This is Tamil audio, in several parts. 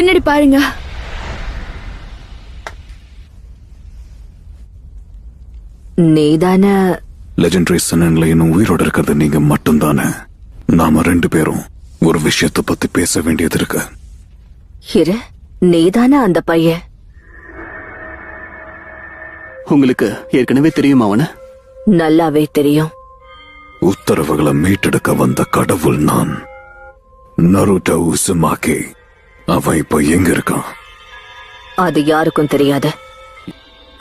பின்னாடி பாருங்க. நீதான லெஜெண்டரி சன்னன்ல இன்னும் உயிரோட இருக்கிறது நீங்க மட்டும்தானே. நாம 2 பேரும் ஒரு விஷயத்தை பத்தி பேச வேண்டியது இருக்கு. இரு, நீதானே அந்த பையன்? உங்களுக்கு ஏற்கனவே தெரியுமா அவன? நல்லாவே தெரியும். உத்தரவுகளை மீட்டெடுக்க வந்த கடவுள் நான், நருட்டோ உசுமாகி. அவன் இப்ப எங்க இருக்கான்? அது யாருக்கும் தெரியாது.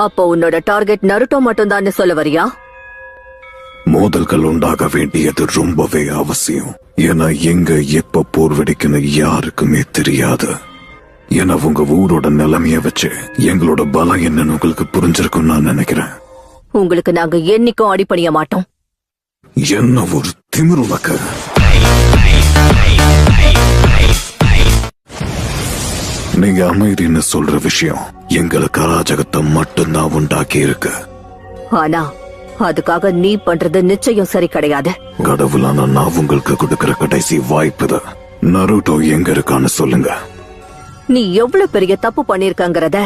அப்போ உன்னோட டார்கெட் நருட்டோ மட்டும் தான் சொல்ல வரியா? மோதல்கள் உண்டாக வேண்டியது ரொம்பவே அவசியம். ஏன்னா எங்க எப்ப போர் வெடிக்குன்னு யாருக்குமே தெரியாது. ஏன்னா உங்க ஊரோட நிலைமைய வச்சு எங்களோட பலம் என்னன்னு உங்களுக்கு புரிஞ்சிருக்கும் நான் நினைக்கிறேன். உங்களுக்கு நாங்க என்னைக்கும் அடிபணிய மாட்டோம். என்ன ஒரு திமிருலக்க. நீங்க அமைதின்னு சொல்ற விஷயம் எங்களுக்கு அராஜகத்தை மட்டும்தான் உண்டாக்கி இருக்கு. ஆனா அதுக்காக நீ பண்றது நிச்சயம் சரி கிடையாது. கடவுளான நான் உங்களுக்கு கொடுக்கிற கடைசி வாய்ப்புதான். நருட்டோ எங்க இருக்கான்னு சொல்லுங்க. நீ எவ்வளவு பெரிய தப்பு பண்ணிருக்கங்கறத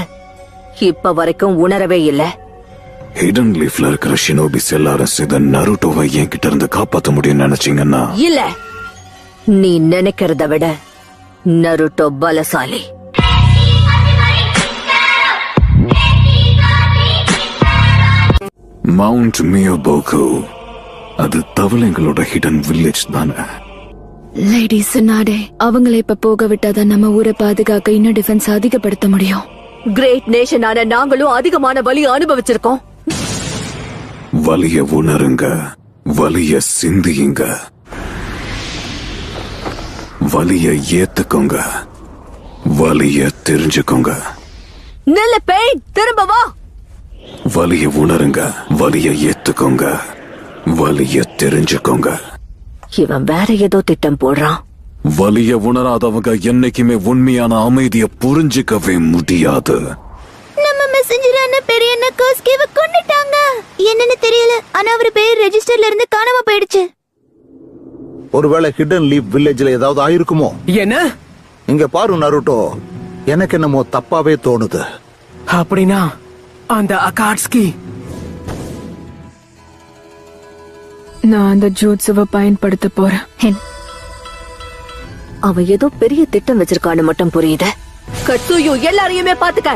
இப்ப வரைக்கும் உணரவே இல்ல. ஹிடன் லீஃப்ல இருக்கிற ஷினோபிஸ் எல்லாரும் சேர்ந்து நருட்டோவை என்கிட்ட இருந்து காப்பாத்த முடியும்னு நினைச்சீங்கன்னா இல்ல. நீ நினைக்கிறத விட நருட்டோ பலசாலி. மவுண்ட் மியோபோகு அது தவளைங்களோட ஹிடன் வில்லேஜ் தானே. லேடி சுனாடே, அவங்களை இப்ப போக விட்டாதான் நம்ம ஊரை பாதுகாக்க இன்னும் டிஃபென்ஸ் அதிகப்படுத்த முடியும். கிரேட் நேஷனான நாங்களும் அதிகமான வலி அனுபவிச்சிருக்கோம். வலிய உணருங்க, வலிய சிந்தியுங்க, வலிய ஏத்துக்கோங்க, வலிய தெரிஞ்சுக்கோங்க. நெல்ல பெயின் திரும்ப வா. வலிய உணருங்க, வலிய ஏத்துக்கோங்க, வலிய தெரிஞ்சுக்கோங்க. இவன் வேற ஏதோ திட்டம் போடுறான். வலிய உணராதவங்க என்னைக்குமே உண்மையான அமைதிய புரிஞ்சுக்கவே முடியாது. நம்ம மெசஞ்சரான பெரியண்ணா கோஸ்கேவ கொன்னுட்டாங்க. என்னன்னு தெரியல, ஆனா அவர் பேர் ரெஜிஸ்டர்ல இருந்து காணாம போயிடுச்சு. ஒருவேளை ஹிடன் லீஃப் வில்லேஜ்ல ஏதாவது ஆயிருக்குமோ? என்ன? இங்க பாரு நருட்டோ, எனக்கு என்னமோ தப்பாவே தோணுது. அப்படின்னா அந்த அகாட்ஸ்கி நான் அந்த ஜூட்ஸுவை பயன்படுத்த போறேன். அவன் ஏதோ பெரிய திட்டம் வச்சிருக்கான்னு மட்டும் புரியுது. கட்சுயு எல்லாரையுமே பாத்துக்க.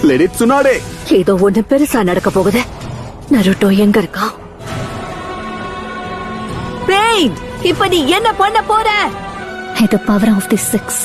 லேடி சுனாடே, ஏதோ ஒண்ணு பெருசா நடக்க போகுது. நருட்டோ எங்க இருக்கான்? பெயின், இப்ப நீ என்ன பண்ண போற? இது பவர் ஆஃப் தி 6.